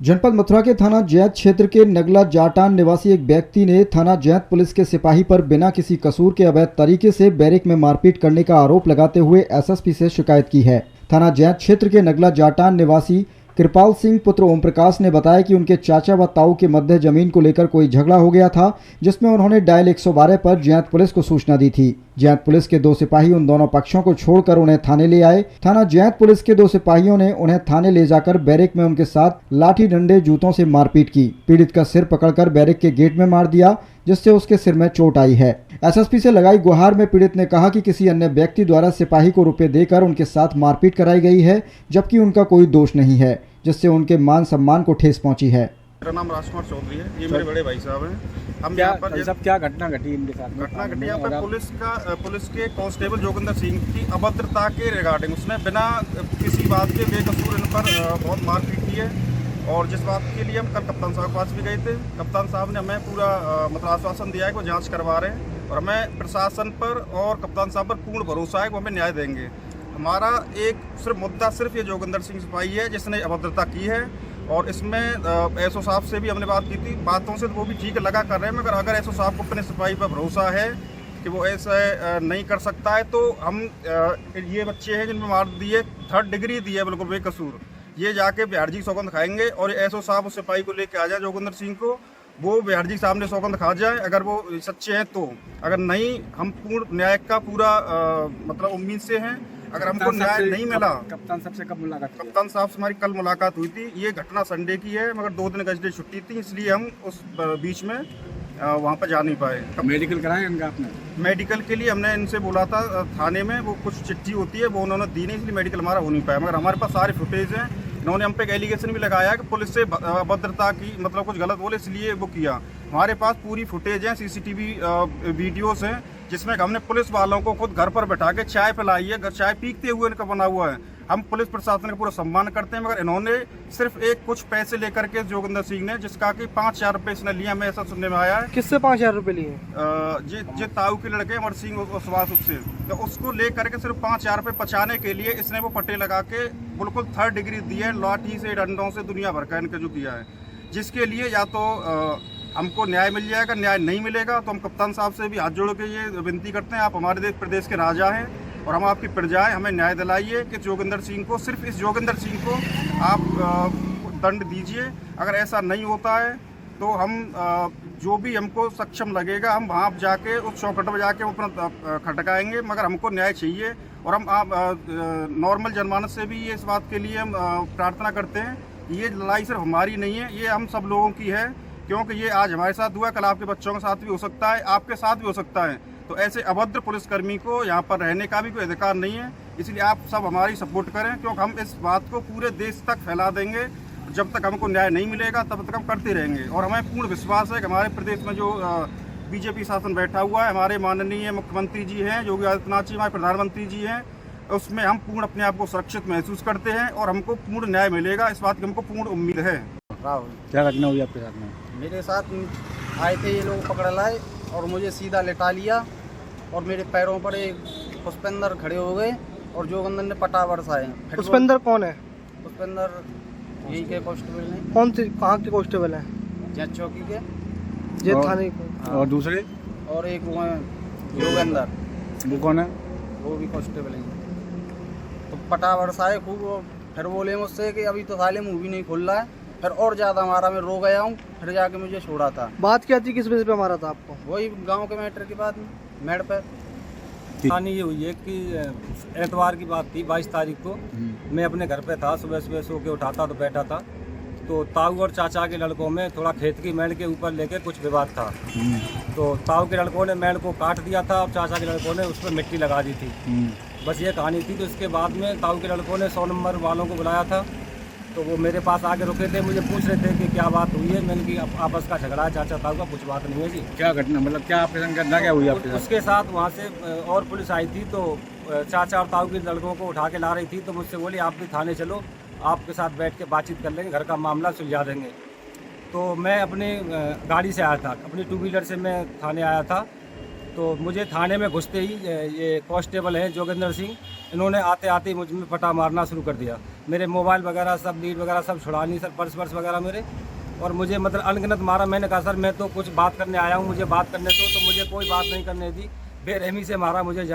जनपद मथुरा के थाना जैत क्षेत्र के नगला जाटान निवासी एक व्यक्ति ने थाना जैत पुलिस के सिपाही पर बिना किसी कसूर के अवैध तरीके से बैरक में मारपीट करने का आरोप लगाते हुए एसएसपी से शिकायत की है। थाना जैत क्षेत्र के नगला जाटान निवासी कृपाल सिंह पुत्र ओम प्रकाश ने बताया कि उनके चाचा व ताऊ के मध्य जमीन को लेकर कोई झगड़ा हो गया था, जिसमें उन्होंने डायल 112 पर जैत पुलिस को सूचना दी थी। जैत पुलिस के 2 सिपाही उन दोनों पक्षों को छोड़कर उन्हें थाने ले आए। थाना जैत पुलिस के 2 सिपाहियों ने उन्हें थाने ले जाकर बैरक में उनके साथ लाठी डंडे जूतों से मारपीट की। पीड़ित का सिर पकड़कर बैरक के गेट में मार दिया, जिससे उसके सिर में चोट आई है। एसएसपी से लगाई गुहार में पीड़ित ने कहा कि किसी अन्य व्यक्ति द्वारा सिपाही को रुपए देकर उनके साथ मारपीट कराई गई है, जबकि उनका कोई दोष नहीं है, जिससे उनके मान सम्मान को ठेस पहुंची है। मेरा नाम राजकुमार चौधरी है, ये मेरे बड़े भाई साहब हैं। हम यहाँ पर सब क्या घटना घटी इनके साथ? घटना घटी यहाँ पर पुलिस के कांस्टेबल जोगिंदर सिंह की अभद्रता के रिगार्डिंग उसने बिना किसी बात के बेकसूर इन पर बहुत मारपीट की है। और जिस बात के लिए हम कल कप्तान साहब के पास भी गए थे, कप्तान साहब ने हमें पूरा मतलब आश्वासन दिया है कि वो जाँच करवा रहे हैं और हमें प्रशासन पर और कप्तान साहब पर पूर्ण भरोसा है कि वो हमें न्याय देंगे। हमारा एक सिर्फ मुद्दा सिर्फ ये जोगिंदर सिंह सिपाही है जिसने अभद्रता की है। और इसमें एसओ साहब से भी हमने बात की थी, बातों से तो वो भी ठीक लगा कर रहे हैं, मगर अगर एसओ साहब को अपने सिपाही पर भरोसा है कि वो ऐसा नहीं कर सकता है, तो हम ये बच्चे हैं जिनमें मार दिए 3rd डिग्री दी है बिल्कुल बेकसूर, ये जाके बिहार जी सौगंध खाएंगे। और एसओ साहब उस सिपाही को लेके आ जाए जोगिंदर सिंह को, वो बिहार जी सामने सौगंध खा जाए अगर वो सच्चे हैं तो। अगर नहीं, हम पूर्ण न्याय का पूरा मतलब उम्मीद से हैं। अगर हमको न्याय नहीं मिला, कप्तान साहब से कब मुलाकात हुई? कप्तान साहब से हमारी कल मुलाकात हुई थी। ये घटना संडे की है, मगर 2 दिन गजडे छुट्टी थी, इसलिए हम उस बीच में वहाँ पर जा नहीं पाए। मेडिकल कराया इनका आपने? मेडिकल के लिए हमने इनसे बोला था थाने में, वो कुछ चिट्ठी होती है वो उन्होंने दी नहीं, इसलिए मेडिकल हमारा हो नहीं पाया। मगर हमारे पास सारे फुटेज हैं। इन्होंने हम पे एक एलिगेशन भी लगाया है कि पुलिस से अभद्रता की, मतलब कुछ गलत बोले इसलिए वो किया। हमारे पास पूरी फुटेज है, सीसीटीवी वीडियोस हैं, जिसमें हमने पुलिस वालों को खुद घर पर बैठा के चाय पिलाई है, चाय पीते हुए इनका बना हुआ है। हम पुलिस प्रशासन का पूरा सम्मान करते हैं, मगर इन्होंने सिर्फ कुछ पैसे लेकर के जोगिंदर सिंह ने, जिसका कि 5000 रुपये इसने लिया, हमें ऐसा सुनने में आया है। किससे 5000 रुपये लिए? जे ताऊ के लड़के अमर सिंह सुभाष, उससे तो उसको लेकर के सिर्फ 5000 रुपये बचाने के लिए इसने वो पट्टे लगा के बिल्कुल 3rd डिग्री दी है, लाठी से डंडों से दुनिया भर का इनका जो किया है, जिसके लिए या तो हमको न्याय मिल जाएगा। न्याय नहीं मिलेगा तो हम कप्तान साहब से भी हाथ जोड़ के ये विनती करते हैं, आप हमारे देश प्रदेश के राजा हैं और हम आपकी प्रजा हैं, हमें न्याय दिलाइए कि जोगिंदर सिंह को, सिर्फ इस जोगिंदर सिंह को आप दंड दीजिए। अगर ऐसा नहीं होता है तो हम जो भी हमको सक्षम लगेगा, हम वहाँ जाके उस चौखट पर जाके अपना खटकाएंगे, मगर हमको न्याय चाहिए। और हम नॉर्मल जनमानस से भी ये इस बात के लिए हम प्रार्थना करते हैं, ये लड़ाई सिर्फ हमारी नहीं है, ये हम सब लोगों की है, क्योंकि ये आज हमारे साथ हुआ, कल आपके बच्चों के साथ भी हो सकता है, आपके साथ भी हो सकता है। तो ऐसे अभद्र पुलिसकर्मी को यहाँ पर रहने का भी कोई अधिकार नहीं है। इसलिए आप सब हमारी सपोर्ट करें, क्योंकि हम इस बात को पूरे देश तक फैला देंगे। जब तक हमको न्याय नहीं मिलेगा तब तक हम करते रहेंगे। और हमें पूर्ण विश्वास है कि हमारे प्रदेश में जो बीजेपी शासन बैठा हुआ है, हमारे माननीय मुख्यमंत्री जी हैं, योगी आदित्यनाथ जी हमारे प्रधानमंत्री जी हैं, उसमें हम पूर्ण अपने आप को सुरक्षित महसूस करते हैं और हमको पूर्ण न्याय मिलेगा, इस बात की हमको पूर्ण उम्मीद है। राहुल, क्या घटना हुई आपके साथ में? मेरे साथ आए थे ये लोग, पकड़ लाए और मुझे सीधा लेटा लिया और मेरे पैरों पर एक पुष्पेंद्र खड़े हो गए और जोगिंदर ने पटा बरसाए। पुष्पेंद्र कौन है? पुष्पेंद्र यही के कांस्टेबल हैं। कौन सी, कहाँ के कांस्टेबल हैं? जैत चौकी के, जैत थाने के। और दूसरे? और एक वो है जोगिंदर, वो कौन है? वो भी कांस्टेबल हैं। तो पटा बरसाए खूब, फिर बोले मुझसे कि अभी तो साले मुँह भी नहीं खुल रहा है। फिर और ज़्यादा मारा, मैं रो गया हूँ, फिर जाके मुझे छोड़ा था। बात क्या थी, किस वजह पे मारा था आपको? वही गांव के मैटर की बात में, मेड़ पर। कहानी ये हुई है कि एतवार की बात थी, 22 तारीख को मैं अपने घर पे था, सुबह सुबह सो के उठा था तो बैठा था, तो ताऊ और चाचा के लड़कों में थोड़ा खेत की मेड़ के ऊपर लेके कुछ विवाद था। तो ताऊ के लड़कों ने मेड़ को काट दिया था और चाचा के लड़कों ने उस पर मिट्टी लगा दी थी। बस ये कहानी थी। तो इसके बाद में ताऊ के लड़कों ने 100 नंबर वालों को बुलाया था, तो वो मेरे पास आके रुके थे, मुझे पूछ रहे थे कि क्या बात हुई है। मैंने कि आपस का झगड़ा है चाचा ताऊ का, कुछ बात नहीं है जी। क्या घटना, मतलब क्या आपके संग घटना क्या हुई आपके साथ? उसके साथ वहाँ से और पुलिस आई थी, तो चाचा और ताऊ के लड़कों को उठा के ला रही थी, तो मुझसे बोली आप भी थाने चलो, आपके साथ बैठ के बातचीत कर लेंगे, घर का मामला सुलझा देंगे। तो मैं अपनी गाड़ी से आया था, अपनी 2 व्हीलर से मैं थाने आया था। तो मुझे थाने में घुसते ही ये कांस्टेबल हैं जोगिंदर सिंह, इन्होंने आते आते मुझ में पटा मारना शुरू कर दिया। मेरे मोबाइल वगैरह सब लीड वगैरह सब छुड़ा ली सर, पर्स वगैरह मेरे। और मुझे मतलब अनगिनत मारा। मैंने कहा सर मैं तो कुछ बात करने आया हूँ, मुझे बात करने दो, तो मुझे कोई बात नहीं करने दी। बेरहमी से मारा मुझे जान